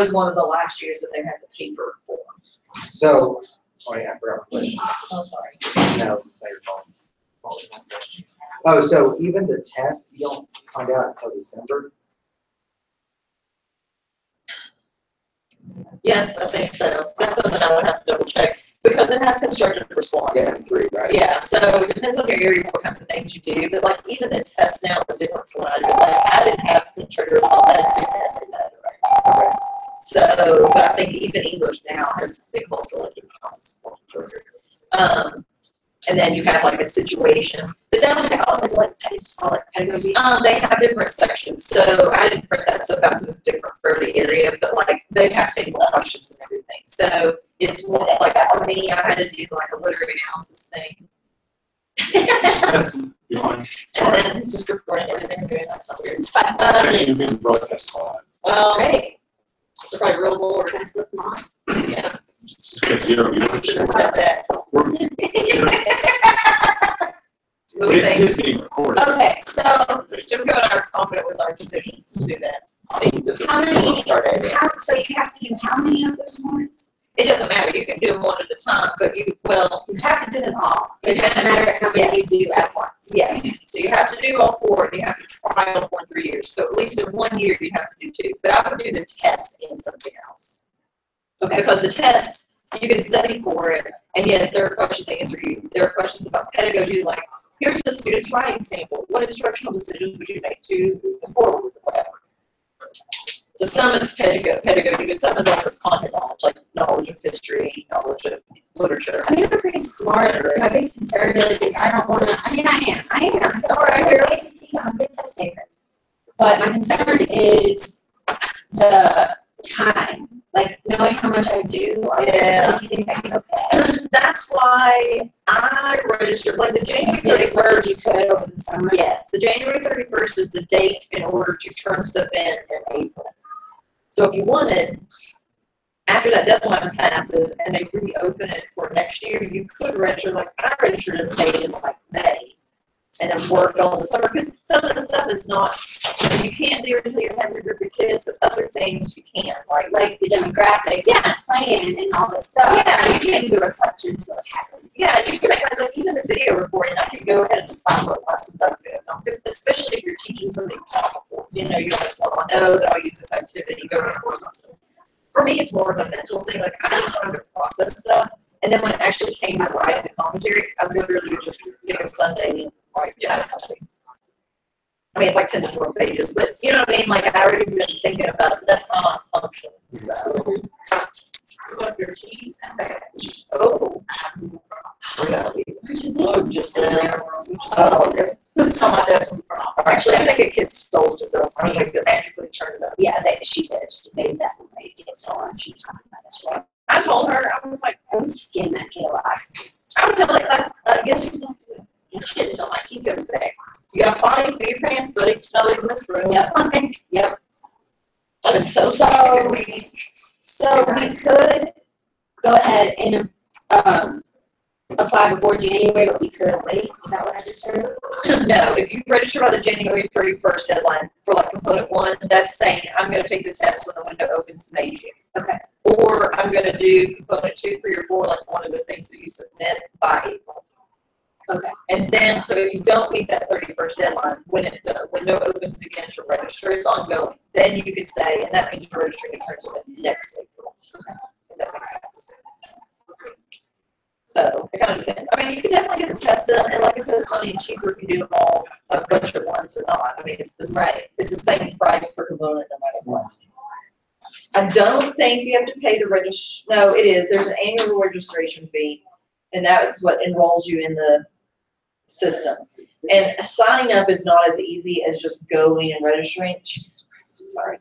was one of the last years that they had the paper form. So, oh yeah, I forgot the question. Oh, sorry. No, it's not your fault. Oh, so even the test, you don't find out until December? Yes, I think so. That's something I would have to double check because it has constructive response. Yeah, 3, right? Yeah, so it depends on your area, what kinds of things you do. But like even the test now is different from what I did. Like I didn't have constructive response. I had 6 essays out of it. Okay. So, but I think even English now has big whole selective responses. And then you have like a situation. But then like all this like pedagogy. They have different sections. So I didn't print that stuff out because it's different for every area, but like they have sample questions and everything. So it's more like for me, I had to do like a literary analysis thing. And then it's just recording everything I'm doing. That's not weird. It's fine. Actually, you've been broadcast a lot. Well, great. It's probably real bored. Yeah. It's just got 0 viewers. I should have said that. So we It's think, being recorded. Okay, so Jim and I are confident with our decision to do that. how many, so you have to do how many of those ones? It doesn't matter, you can do them one at a time, but you have to do them all. It doesn't matter how many you do at once. yes. So you have to do all 4, and you have to try all 4 in 3 years. So at least in 1 year, you have to do 2. But I would do the test in something else. Okay. Because the test, you can study for it, and yes, there are questions to answer you. There are questions about pedagogy, like, here's a student's writing sample. What instructional decisions would you make to move forward with whatever? So some is pedagogy, but some is also content knowledge, like knowledge of history, knowledge of literature. I mean, I'm pretty smart. My big concern is I don't want to, I am. Or I'm a good test taker. But my concern is the time. Like, knowing how much I do, or Yeah. do you think I can okay? That's why I registered, like the January As much as 31st. you could over the summer. Yes, the January 31st is the date in order to turn stuff in April. So if you wanted, after that deadline passes and they reopen it for next year, you could register, like I registered and paid in like May. And then worked all the summer, because some of the stuff is not, you can't do it until you have your group of kids, but other things you can, like The demographics, Yeah. plan, and all this stuff. Yeah. You can't do a reflection until it happens. yeah, you can make like even the video recording, I could go ahead and decide what lessons I was going to film, because especially if you're teaching something powerful, you know, you're like, well, I know that I'll use this activity, go record a lesson. For me, it's more of a mental thing, like I need time to process stuff, and then when it actually came to writing the commentary, I literally would just pick a Sunday and write down something. I mean, it's like 10 to 12 pages, but you know what I mean? Like, I already been thinking about it. That's how I function. So, what's your cheese? Oh, oh, just there. Oh, okay. That's how my dad's from. Actually, I think a kid stole Giselle's. I don't think they magically turned it up. Yeah, she did. They definitely did. So she was talking about this, right? I told her, I was like, I would skin that kid alive. I would tell her, I guess she's not doing shit until my key comes back. You got body for your pants, buddy. It's not in this room. Yep. Yep. I've been so So we could go ahead and apply before January, but we could wait. Is that what I just heard? No, if you register by the January 31st deadline for like component 1, that's saying I'm going to take the test when the window opens May, June. Okay. Or I'm going to do component 2, 3, or 4, like one of the things that you submit by April. Okay. And then, so if you don't meet that 31st deadline, when the window opens again to register, it's ongoing. Then you could say, and that means you're registering in terms of next April. Okay. If that makes sense. So it kind of depends. I mean, you can definitely get the test done, and like I said, it's not any cheaper if you do them all a bunch at once or not. I mean, it's the Right. It's the same price per component no matter what. I don't think you have to pay the No, it is. There's an annual registration fee, and that's what enrolls you in the system. And signing up is not as easy as just going and registering. Jesus Christ, sorry.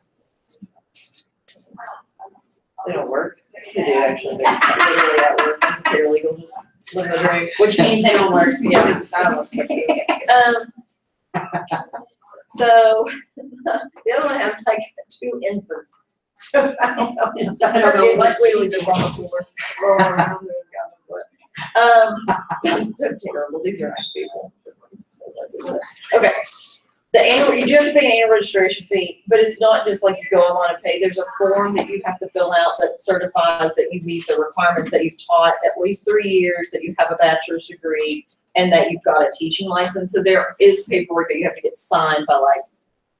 They don't work. They do actually. They're literally at work. It's a paralegal. Just living the dream. Which means they don't work. Yeah, I don't know. So the other one has like 2 infants. So I don't know. So I don't know what clearly just on the floor. Rolling around. So terrible. These are nice people. Okay. You do have to pay an annual registration fee, but it's not just like you go online and pay. There's a form that you have to fill out that certifies that you meet the requirements, that you've taught at least 3 years, that you have a bachelor's degree, and that you've got a teaching license. So there is paperwork that you have to get signed by like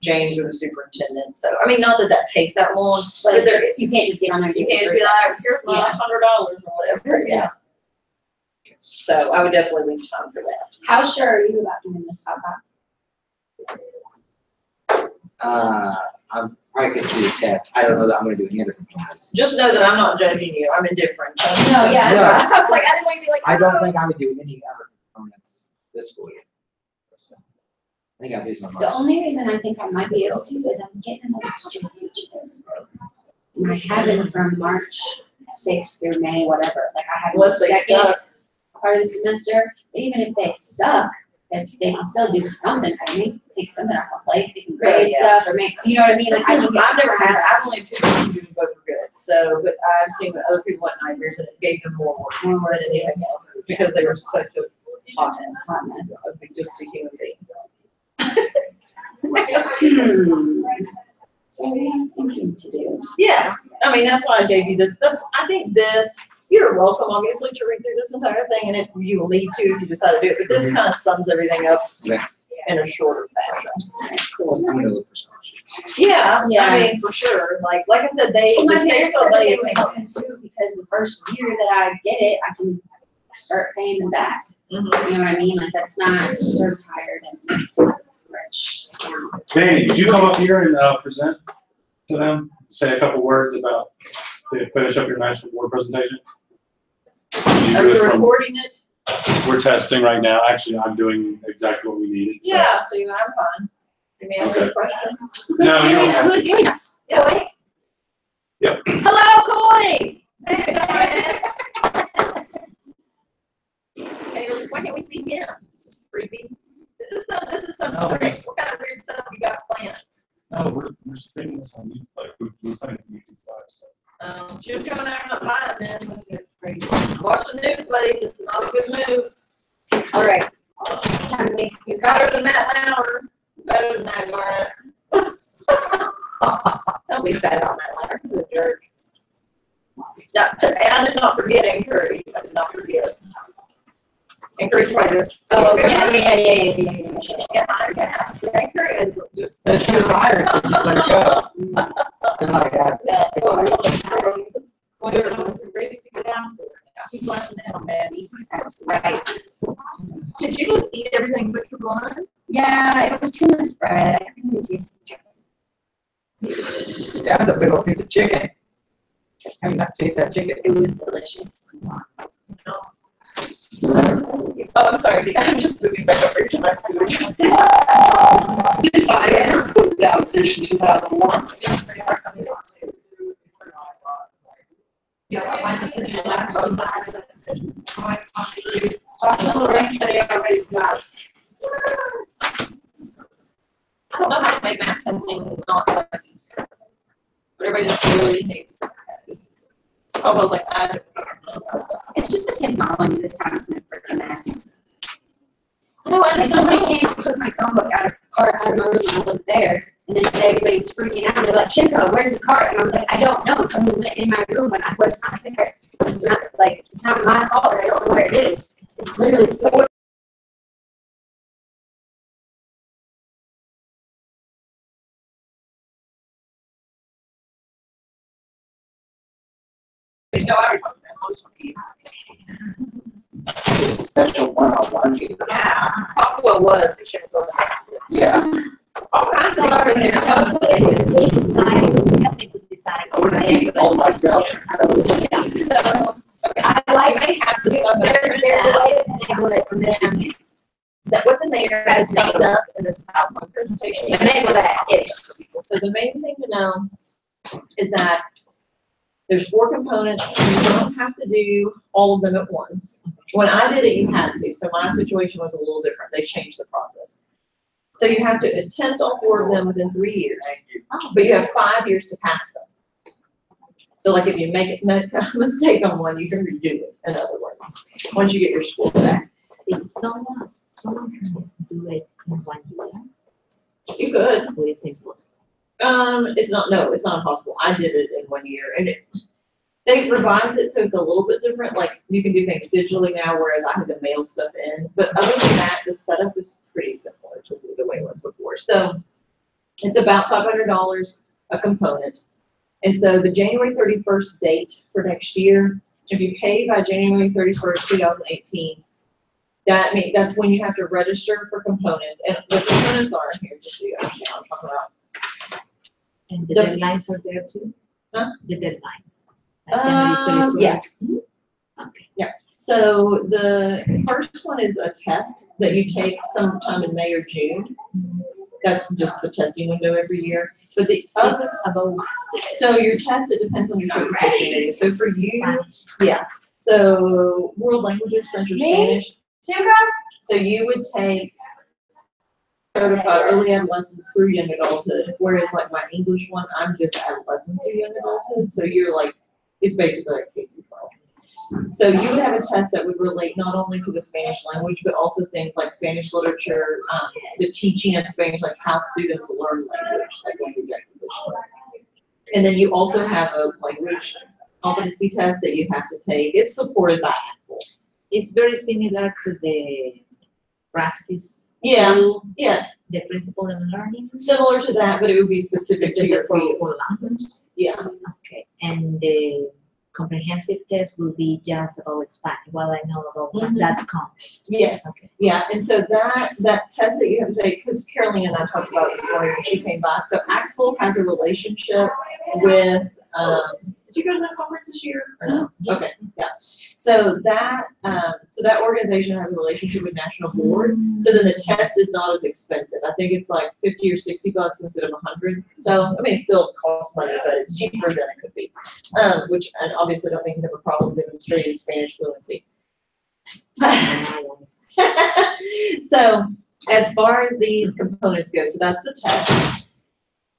James or the superintendent. So, I mean, not that that takes that long, but there, you can't just get on there and do you it can't for just be like, seconds. here's my Yeah. $100 or whatever, yeah. So I would definitely leave time for that. How sure are you about doing this, Papa? I'm probably gonna do the test. I don't know that I'm gonna do any other components. Just know that I'm not judging you, I'm indifferent. No, yeah. No. I was like, I didn't want you to be like, I don't think I would do any other components this school year. I think I'd lose my The mind. only reason I think I might be able to is I'm getting another student teachers. And I have it from March 6th through May, whatever, like I have the unless they second suck. part of the semester, but even if they suck, they can still do something, I mean, take something off my plate, they can grade Yeah. stuff or make, you know what I mean, like I can get. I've never had, I've only had 2 students who both were good, so, but I've seen other people at 9 years and it gave them more work than anything else, because they were such a hot mess. Hot mess. Of just a human being. So we have thinking to do. Yeah, I mean, that's why I gave you this, I think this, you're welcome, obviously, to read through this entire thing, and you will need to if you decide to do it, but this kind of sums everything up Yeah. in a shorter fashion. I'm gonna look for scholarships. Yeah, Yeah. I mean, for sure, like I said, the My state's parents so said late, they it would came help up. me too, because the first year that I get it, I can start paying them back. Mhm. You know what I mean? Like that's not, they're retired and rich. Danny, did you come up here and present to them? Say a couple words about, to finish up your national board presentation? Did you Are do it you from- recording it? We're testing right now. Actually, I'm doing exactly what we needed. So. Yeah, so I'm fine. Can you answer the question? No, you don't have Who's viewing us? Yeah. Coy? Yep. Hello, Coy! Hey, why can't we see him? This is creepy. This is some, No, trick. What kind of weird stuff you got planned? No, we're streaming this on YouTube. Like we're playing YouTube live stuff. She was coming out and not buying this. Watch the news, buddy. This is not a good move. All right. Time to make You're better than that, Lauer. Better than that, Garnet. Don't be sad on that, Lauer. He's a jerk. I did not forget Encourage. I did not forget. Encourage by this. Oh, yeah. She didn't get hired yet. So Encourage is just. She was hired, so just let her go. And like, He's laughing at me. That's right. Did you just eat everything but your blood? Yeah, it was too much bread. I couldn't taste the chicken. That was a big old piece of chicken. I mean, not taste that chicken. It was delicious. Oh, I'm sorry. I'm just moving back over to my food. I don't know how to make math testing not sexy. But everybody just really hates it. So I was like, It's just the technology this time is been a freaking mess. no, I Like just somebody came and took my Chromebook out of my room and I wasn't there. And then everybody was freaking out. They're like, Shinko, where's the cart? And I was like, I don't know. Someone went in my room when I was not there. It's not my fault. I don't know where it is. It's literally 4. No, I remember that most of you. It's a special one-on-one meeting. Yeah, Papua was the ship was. Yeah. All kinds of Sorry, things in there. no, it was me deciding. Help me with deciding. I would have eaten all myself. So, okay. I I like may have to stuff there's a way to enable it to mention. that what's in there that is summed up in this PowerPoint presentation. Enable that. So the main thing to know is that there's 4 components. You don't have to do all of them at once. When I did it, you had to. So my situation was a little different. They changed the process. So you have to attempt all 4 of them within 3 years, but you have 5 years to pass them. So like if you make a mistake on one, you can redo it, in other words, once you get your score back. Is someone trying to do it in 1 year? You could. Or is it impossible? It's not, no, it's not impossible. I did it in 1 year and they revised it so it's a little bit different. Like you can do things digitally now, whereas I had to mail stuff in. But other than that, the setup is pretty similar to the way it was before. So it's about $500 a component. And so the January 31st date for next year, if you pay by January 31st, 2018, that's when you have to register for components. And the components are here, just so you understand what I'm talking about. And the The- deadlines are there too? Huh? The deadlines. Like January 31st? Yes. Okay. So the first one is a test that you take sometime in May or June. That's just the testing window every year. But the It's other, about so your test, it depends on your certification area. So for you, Spanish. yeah. So world languages, French or Me? Spanish. Sugar? So you would take certified early adolescence through young adulthood, whereas like my English one, I'm just adolescent to young adulthood. So you're like, it's basically like K through 12. So you would have a test that would relate not only to the Spanish language, but also things like Spanish literature, the teaching of Spanish, like how students learn language, like language acquisition. And then you also have a language competency test that you have to take. It's supported by ACFL. It's very similar to the praxis. Yeah. tool, Yes, The principle of learning. similar to that, but it would be specific to your field. for language. Yeah. Okay. And the comprehensive test will be just about Spanish, what I know about Mhm. that content. Yes. Okay. Yeah, and so that test that you have to take, because Caroline and I talked about it this morning when she came by. So ACFL has a relationship with, did you go to that conference this year or no? Yes. Okay, yeah. So that organization has a relationship with National Board. So then the test is not as expensive. I think it's like $50 or $60 instead of $100. So I mean, it still costs money, but it's cheaper than it could be. Which I obviously don't think you have a problem demonstrating Spanish fluency. So as far as these components go, so that's the test.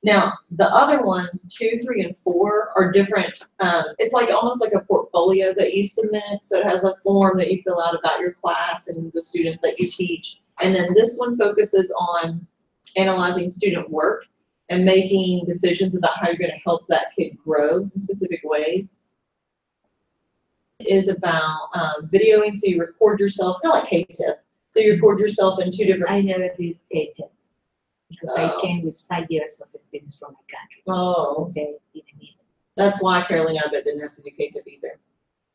Now, the other ones, 2, 3, and 4 are different. It's like almost like a portfolio that you submit. So it has a form that you fill out about your class and the students that you teach. And then this one focuses on analyzing student work and making decisions about how you're going to help that kid grow in specific ways. Is about videoing, so you record yourself, kind of like K-Tip. So you record yourself in 2 different. I never did K-10 because I Oh. came with 5 years of experience from my country. Oh. So I didn't need it. That's why Caroline I bet didn't have to do K-Tip either.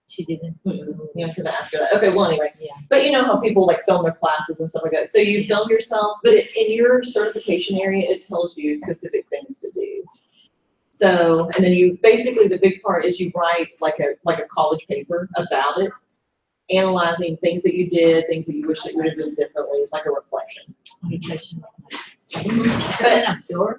She didn't. Yeah, because I asked her that. Okay, well anyway. Yeah. But you know how people like film their classes and stuff like that. So you film yourself, but in your certification area, it tells you specific things to do. So, and then you basically the big part is you write like a college paper about it, analyzing things that you did, things that you wish that you would have done differently, like a reflection. Reflection of my But journal.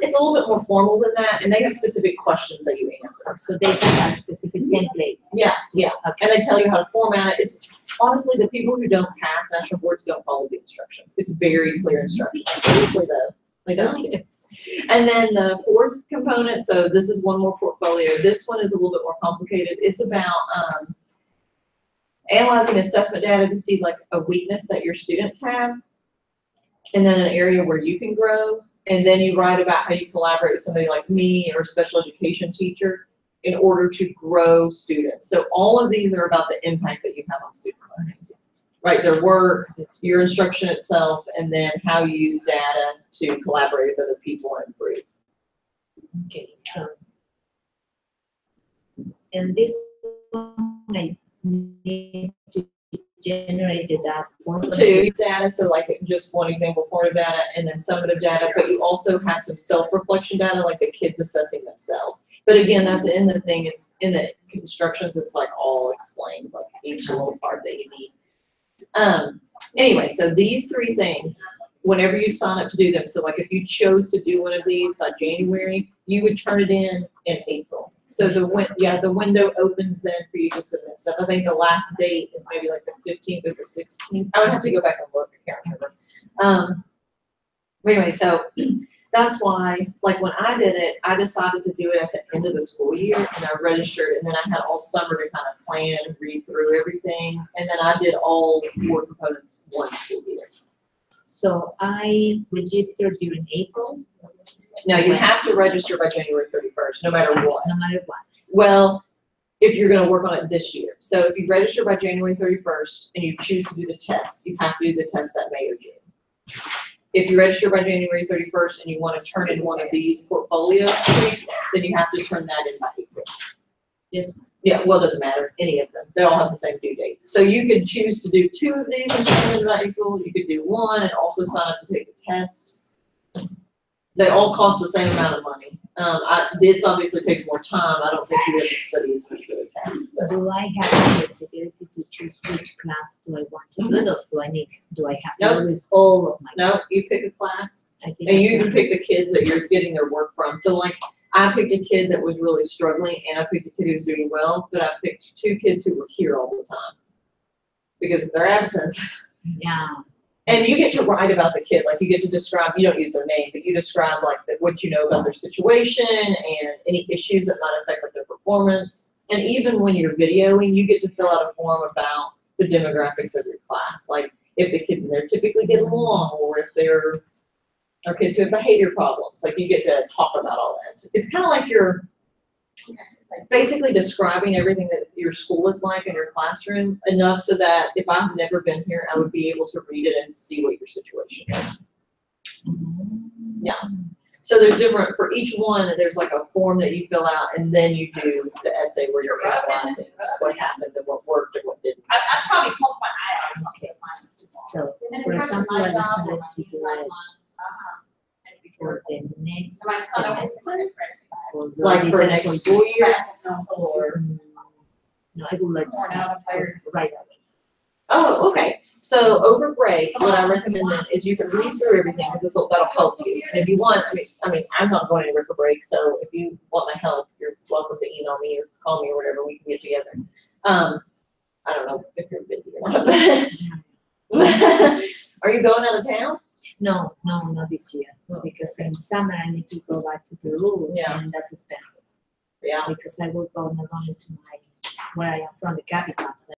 it's a little bit more formal than that, and they have specific questions that you answer. So they have a specific template. Yeah, yeah, and they tell you how to format it. It's honestly the people who don't pass national boards don't follow the instructions. It's very clear instructions. Seriously though, they don't. And then the 4th component, so this is one more portfolio. This one is a little bit more complicated. It's about analyzing assessment data to see like a weakness that your students have, and then an area where you can grow. And then you write about how you collaborate with somebody like me or a special education teacher in order to grow students. So all of these are about the impact that you have on student learning. Right, their work, your instruction itself, and then how you use data to collaborate with other people and improve. Okay, so. And this one, I need to generate the data. Two data, so like just one example, formative data, and then summative data, but you also have some self-reflection data, like the kids assessing themselves. But again, that's in the thing, it's in the instructions, it's like all explained, like each little part that you need. Anyway, so these 3 things, whenever you sign up to do them, so like if you chose to do one of these by January, you would turn it in April. So the window opens then for you to submit stuff. I think the last date is maybe like the 15th or the 16th. I would have to go back and look, I can't remember. But anyway, so that's why, like when I did it, I decided to do it at the end of the school year, and I registered, and then I had all summer to kind of plan and read through everything, and then I did all 4 components one school year. So I registered during April, No, you have to register by January 31st, no matter what. no matter what. Well, if you're gonna work on it this year. So if you register by January 31st and you choose to do the test, you have to do the test that May or June. If you register by January 31st and you wanna turn in one of these portfolio tweaks, then you have to turn that in by April. Yes. Yeah, well, it doesn't matter, any of them. They all have the same due date. So you could choose to do 2 of these and turn them in by April. You could do 1 and also sign up to take the test. They all cost the same amount of money. This obviously takes more time. I don't think you have to study as much for the test. But Do I have the possibility to choose which class do I want to do those? Do I have to Nope. lose all of my? no, you pick a class. I think And I you can can pick the kids that you're getting their work from. So like, I picked a kid that was really struggling and I picked a kid who was doing well, but I picked 2 kids who were here all the time. Because if they're absent, Yeah. and you get to write about the kid, like you get to describe, you don't use their name, but you describe like what you know about their situation and any issues that might affect like, their performance. And even when you're videoing, you get to fill out a form about the demographics of your class. Like if the kids in there typically get along or if they're or kids who have behavior problems, like you get to talk about all that. It's kind of like you're basically describing everything that your school is like in your classroom enough so that if I've never been here, I would be able to read it and see what your situation is. Yeah. So they're different for each one. There's like a form that you fill out and then you do the essay where you're analyzing what happened and what worked and what didn't. I'd probably poke my eye out. Okay. So, for example, I decided to do it for the next semester. Or the Like for next next school year or? No, I would like to start right away. Oh, okay. So over break, what I recommend then is you can read through everything because that'll help you. And if you want, I mean, I'm not going anywhere for break, so if you want my help, you're welcome to email me or call me or whatever. We can get together. I don't know if you're busy or not. Are you going out of town? No, not this year, because in summer I need to go back to Peru, Yeah. and that's expensive. Yeah. Because I will go not only to where I am from, the capital, but